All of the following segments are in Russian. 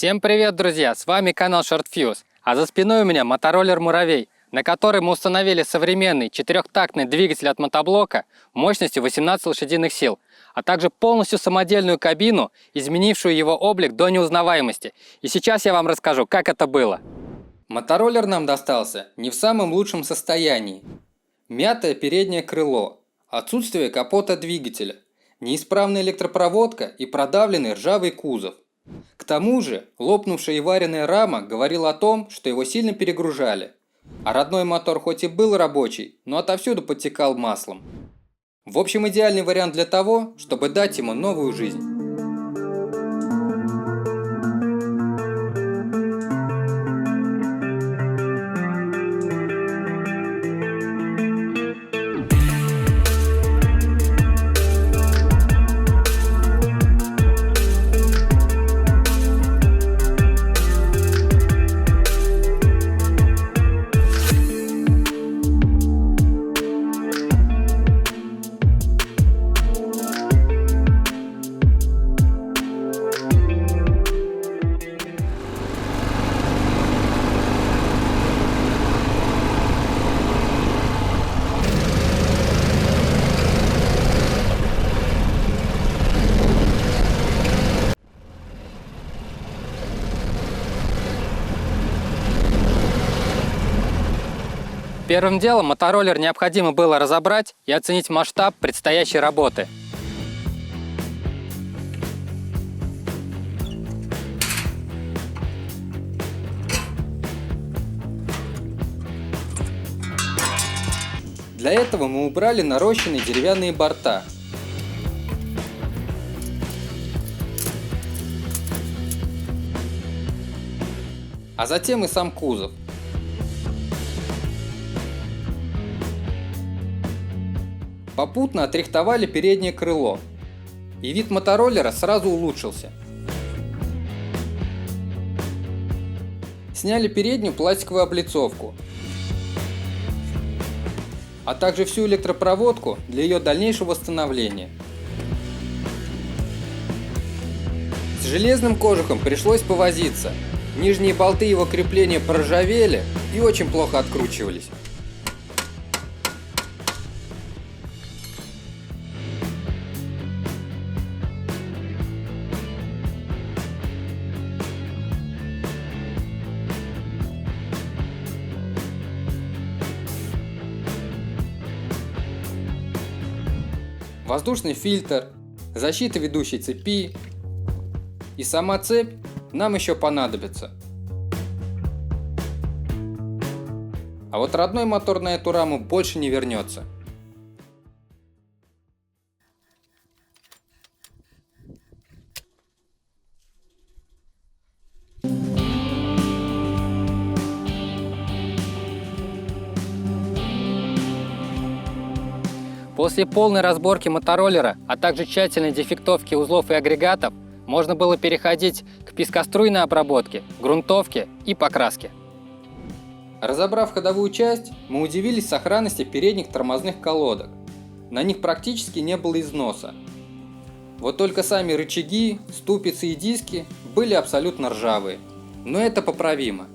Всем привет, друзья! С вами канал Short Fuse, а за спиной у меня мотороллер Муравей, на который мы установили современный четырехтактный двигатель от мотоблока мощностью 18 лошадиных сил, а также полностью самодельную кабину, изменившую его облик до неузнаваемости. И сейчас я вам расскажу, как это было. Мотороллер нам достался не в самом лучшем состоянии. Мятое переднее крыло, отсутствие капота двигателя, неисправная электропроводка и продавленный ржавый кузов. К тому же, лопнувшая и вареная рама говорила о том, что его сильно перегружали. А родной мотор хоть и был рабочий, но отовсюду подтекал маслом. В общем, идеальный вариант для того, чтобы дать ему новую жизнь. Первым делом мотороллер необходимо было разобрать и оценить масштаб предстоящей работы. Для этого мы убрали нарощенные деревянные борта. А затем и сам кузов. Попутно отрихтовали переднее крыло, и вид мотороллера сразу улучшился. Сняли переднюю пластиковую облицовку, а также всю электропроводку для ее дальнейшего восстановления. С железным кожухом пришлось повозиться, нижние болты его крепления проржавели и очень плохо откручивались. Воздушный фильтр, защита ведущей цепи и сама цепь нам еще понадобится. А вот родной мотор на эту раму больше не вернется. После полной разборки мотороллера, а также тщательной дефектовки узлов и агрегатов, можно было переходить к пескоструйной обработке, грунтовке и покраске. Разобрав ходовую часть, мы удивились сохранности передних тормозных колодок. На них практически не было износа. Вот только сами рычаги, ступицы и диски были абсолютно ржавые. Но это поправимо.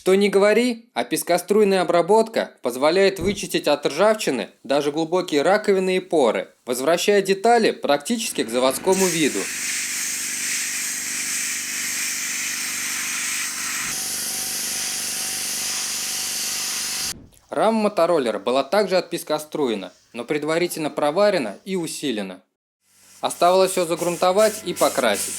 Что ни говори, а пескоструйная обработка позволяет вычистить от ржавчины даже глубокие раковины и поры, возвращая детали практически к заводскому виду. Рама мотороллера была также отпескоструена, но предварительно проварена и усилена. Оставалось все загрунтовать и покрасить.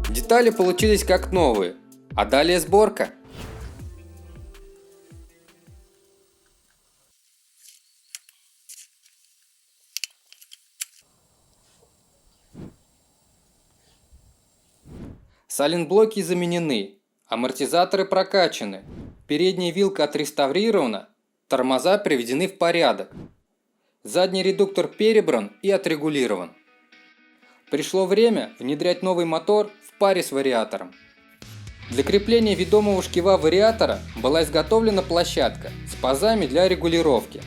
Детали получились как новые, а далее сборка. Сайлентблоки заменены, амортизаторы прокачаны, передняя вилка отреставрирована, тормоза приведены в порядок. Задний редуктор перебран и отрегулирован. Пришло время внедрять новый мотор в паре с вариатором. Для крепления ведомого шкива вариатора была изготовлена площадка с пазами для регулировки,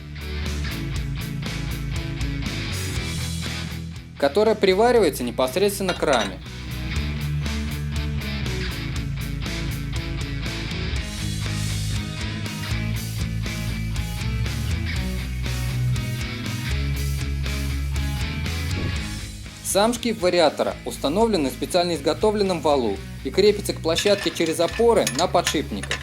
которая приваривается непосредственно к раме. Сам шкив вариатора установлен на специально изготовленном валу и крепится к площадке через опоры на подшипниках.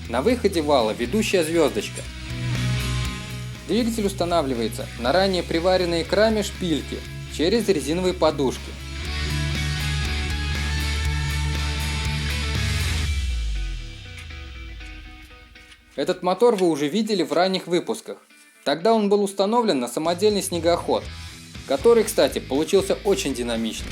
На выходе вала ведущая звездочка. Двигатель устанавливается на ранее приваренные к раме шпильки через резиновые подушки. Этот мотор вы уже видели в ранних выпусках. Тогда он был установлен на самодельный снегоход, который, кстати, получился очень динамичным.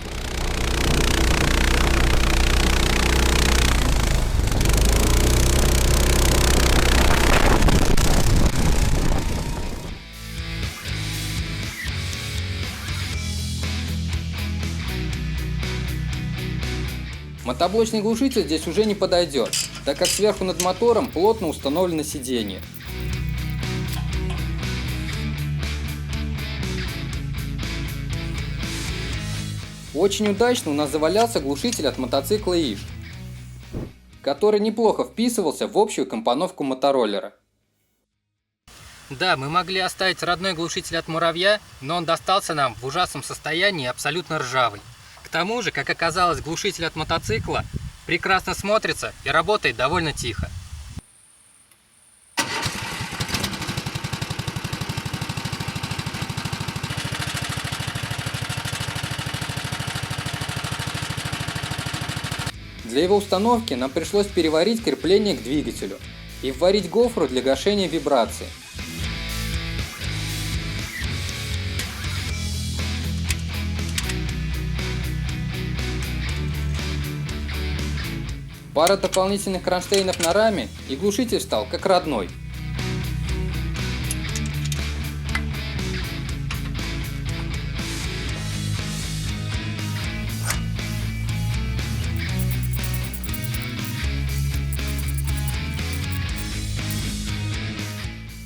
Мотоблочный глушитель здесь уже не подойдет, так как сверху над мотором плотно установлено сиденье. Очень удачно у нас завалялся глушитель от мотоцикла Иж, который неплохо вписывался в общую компоновку мотороллера. Да, мы могли оставить родной глушитель от Муравья, но он достался нам в ужасном состоянии и абсолютно ржавый. К тому же, как оказалось, глушитель от мотоцикла прекрасно смотрится и работает довольно тихо. Для его установки нам пришлось переварить крепление к двигателю и вварить гофру для гашения вибрации. Пара дополнительных кронштейнов на раме, и глушитель стал как родной.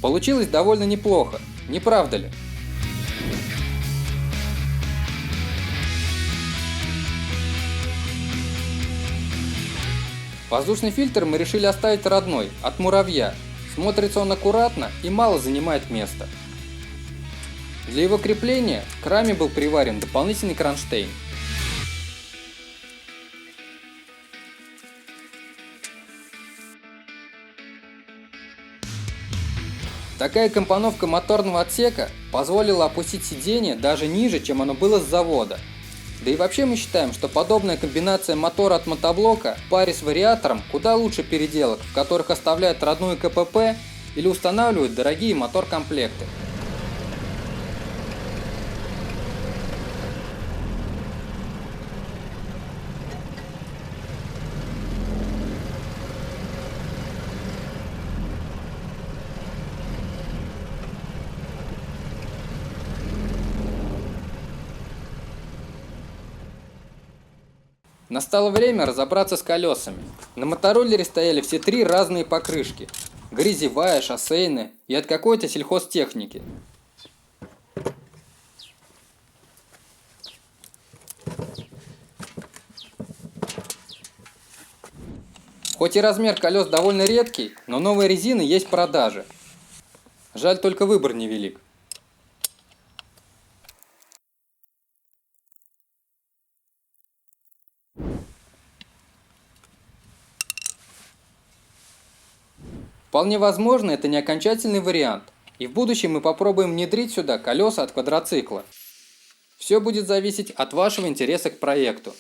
Получилось довольно неплохо, не правда ли? Воздушный фильтр мы решили оставить родной, от Муравья. Смотрится он аккуратно и мало занимает места. Для его крепления к раме был приварен дополнительный кронштейн. Такая компоновка моторного отсека позволила опустить сиденье даже ниже, чем оно было с завода. Да и вообще мы считаем, что подобная комбинация мотора от мотоблока в паре с вариатором куда лучше переделок, в которых оставляют родную КПП или устанавливают дорогие мотор-комплекты. Настало время разобраться с колесами. На мотороллере стояли все три разные покрышки. Грязевая, шоссейная и от какой-то сельхозтехники. Хоть и размер колес довольно редкий, но новая резина есть в продаже. Жаль, только выбор невелик. Вполне возможно, это не окончательный вариант, и в будущем мы попробуем внедрить сюда колеса от квадроцикла. Все будет зависеть от вашего интереса к проекту.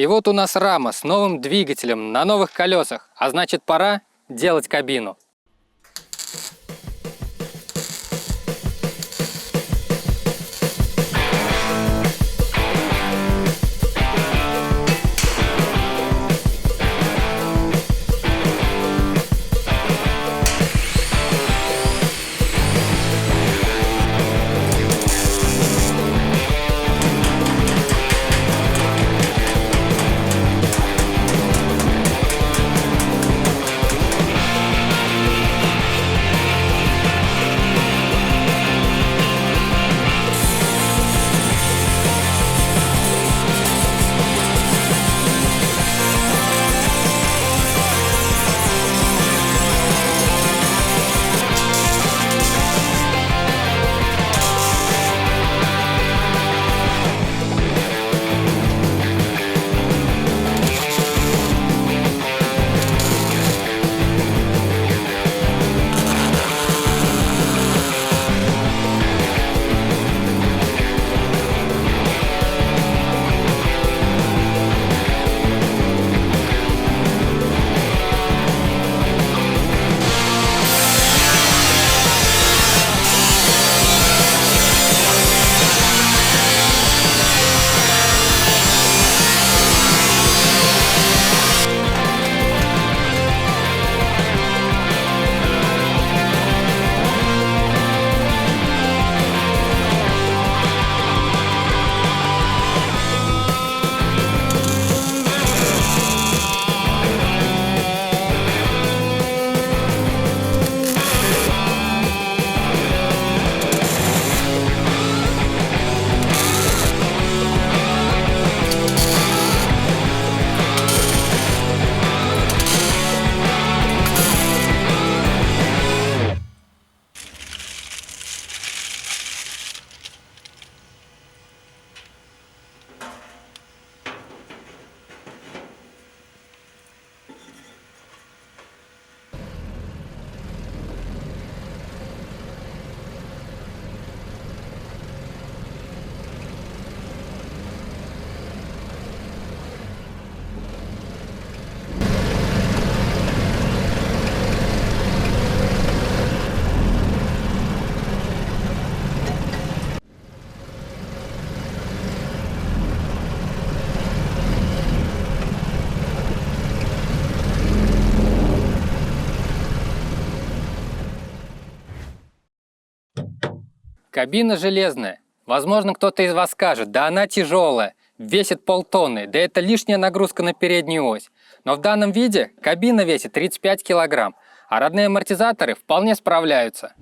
И вот у нас рама с новым двигателем на новых колесах, а значит пора делать кабину. Кабина железная. Возможно, кто-то из вас скажет, да она тяжелая, весит полтонны, да это лишняя нагрузка на переднюю ось. Но в данном виде кабина весит 35 килограмм, а родные амортизаторы вполне справляются.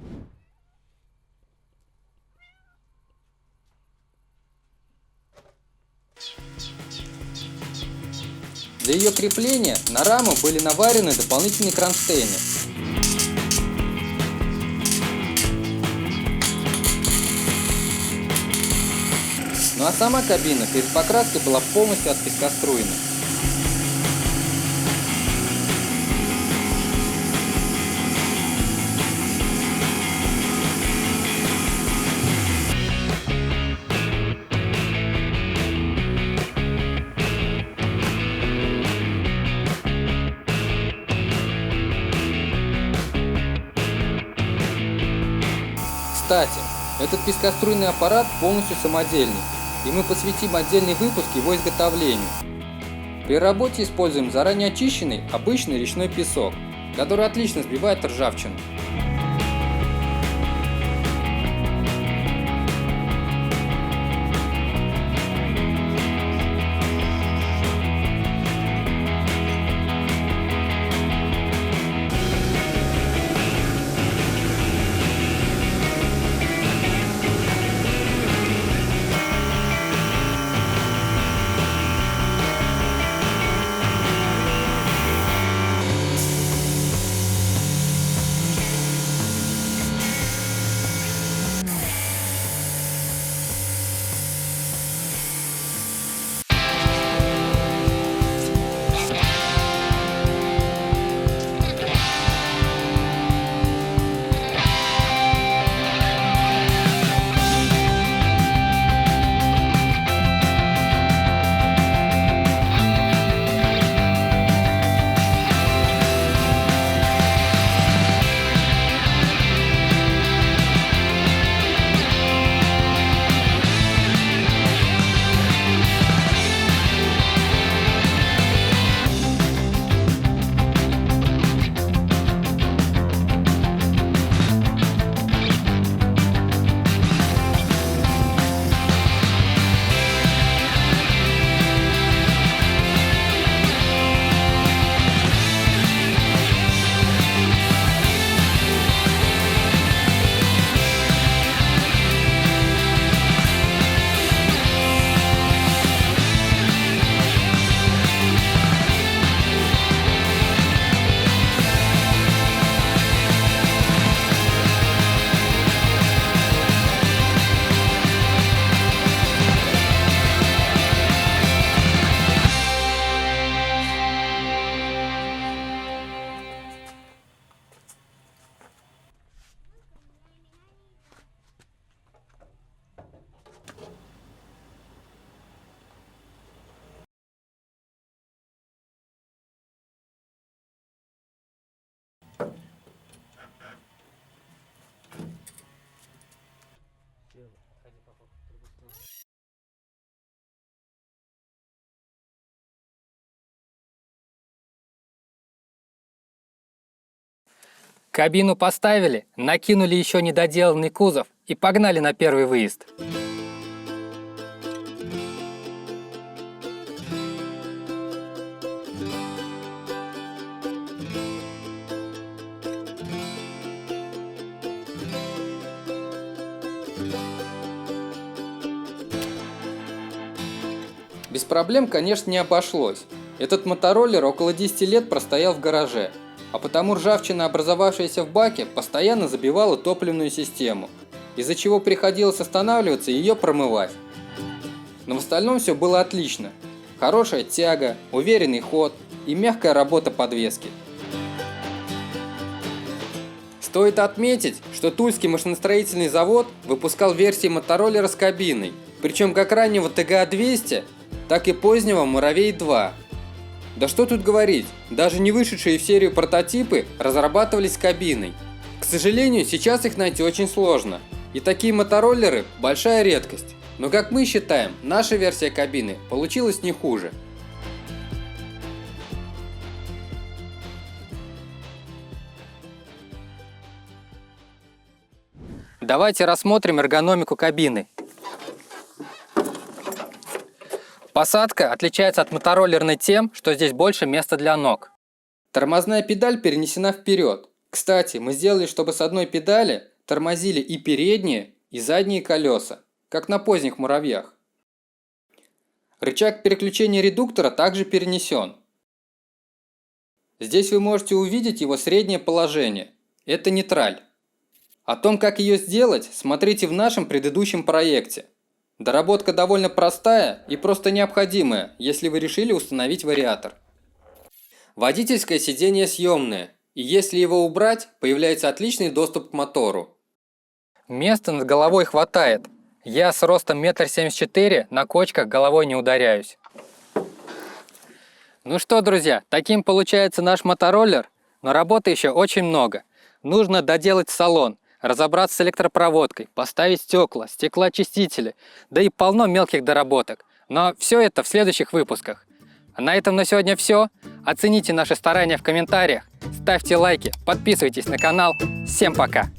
Для ее крепления на раму были наварены дополнительные кронштейны. Ну а сама кабина перед покраской была полностью отпескоструена. Кстати, этот пескоструйный аппарат полностью самодельный, и мы посвятим отдельный выпуск его изготовлению. При работе используем заранее очищенный обычный речной песок, который отлично сбивает ржавчину. Кабину поставили, накинули еще недоделанный кузов и погнали на первый выезд. Без проблем, конечно, не обошлось. Этот мотороллер около 10 лет простоял в гараже, а потому ржавчина, образовавшаяся в баке, постоянно забивала топливную систему, из-за чего приходилось останавливаться и ее промывать. Но в остальном все было отлично. Хорошая тяга, уверенный ход и мягкая работа подвески. Стоит отметить, что Тульский машиностроительный завод выпускал версии мотороллера с кабиной, причем как раннего ТГА-200, так и позднего Муравей-2. Да что тут говорить, даже не вышедшие в серию прототипы разрабатывались с кабиной. К сожалению, сейчас их найти очень сложно, и такие мотороллеры – большая редкость. Но как мы считаем, наша версия кабины получилась не хуже. Давайте рассмотрим эргономику кабины. Посадка отличается от мотороллерной тем, что здесь больше места для ног. Тормозная педаль перенесена вперед. Кстати, мы сделали, чтобы с одной педали тормозили и передние, и задние колеса, как на поздних муравьях. Рычаг переключения редуктора также перенесен. Здесь вы можете увидеть его среднее положение. Это нейтраль. О том, как ее сделать, смотрите в нашем предыдущем проекте. Доработка довольно простая и просто необходимая, если вы решили установить вариатор. Водительское сиденье съемное, и если его убрать, появляется отличный доступ к мотору. Места над головой хватает. Я с ростом 1,74 м на кочках головой не ударяюсь. Ну что, друзья, таким получается наш мотороллер, но работы еще очень много. Нужно доделать салон, разобраться с электропроводкой, поставить стекла, стеклоочистители, да и полно мелких доработок. Но все это в следующих выпусках. А на этом на сегодня все. Оцените наши старания в комментариях, ставьте лайки, подписывайтесь на канал. Всем пока!